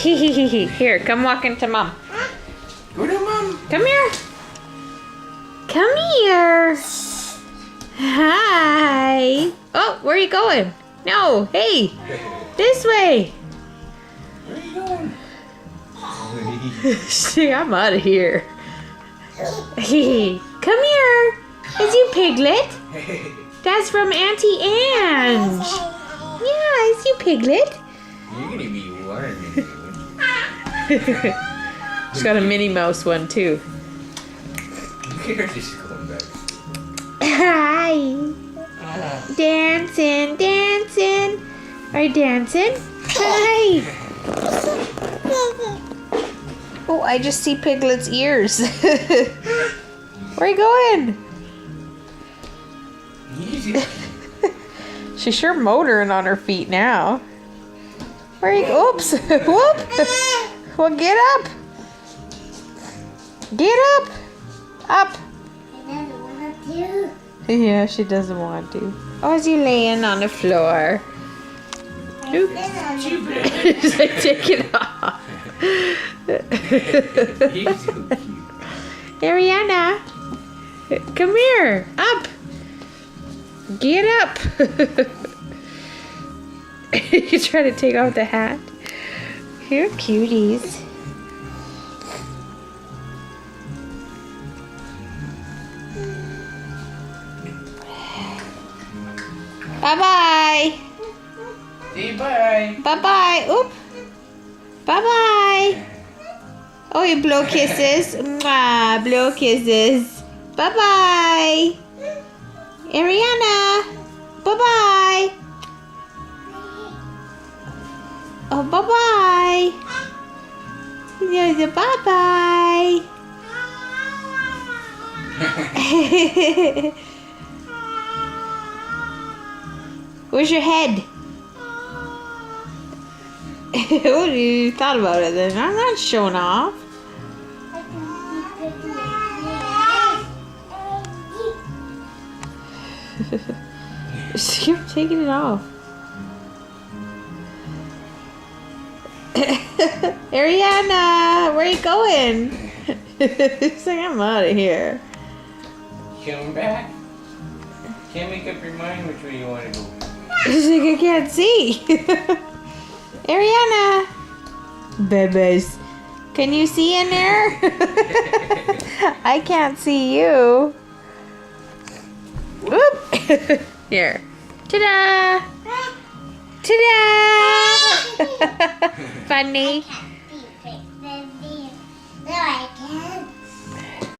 Here, come walk into Mom. Go to Mom. Come here. Come here. Hi. Oh, where are you going? No, hey. This way. Where are you going? See, I'm out of here. Come here. Is you Piglet? That's from Auntie Ange. Yeah, is you Piglet? You're gonna be one. She's got a Minnie Mouse one too. You're just going back. Hi. Dancing, dancing. Are you dancing? Hi. Oh, I just see Piglet's ears. Where are you going? She's sure motoring on her feet now. Where are you? Oops. Whoop. Well, get up. Get up. Up. Yeah, she doesn't want to. Oh, is you laying on the floor? Oops. She's like, take it off. He's so cute. Arianna, come here. Up. Get up. You try to take off the hat. You're cuties. Bye-bye. Say bye. Bye-bye. Oop. Bye-bye. Oh, you blow kisses. Mwah, blow kisses. Bye-bye. Arianna. Bye-bye. Oh, bye-bye. There's a bye-bye. Where's your head? What you thought about it then? I'm not showing off. Just keep taking it off. Arianna, where are you going? She's like, I'm out of here. Come back. Can't make up your mind which way you want to go. She's like, I can't see. Arianna. Babies. Can you see in there? I can't see you. Whoop. Here. Ta-da! Ta-da! Funny.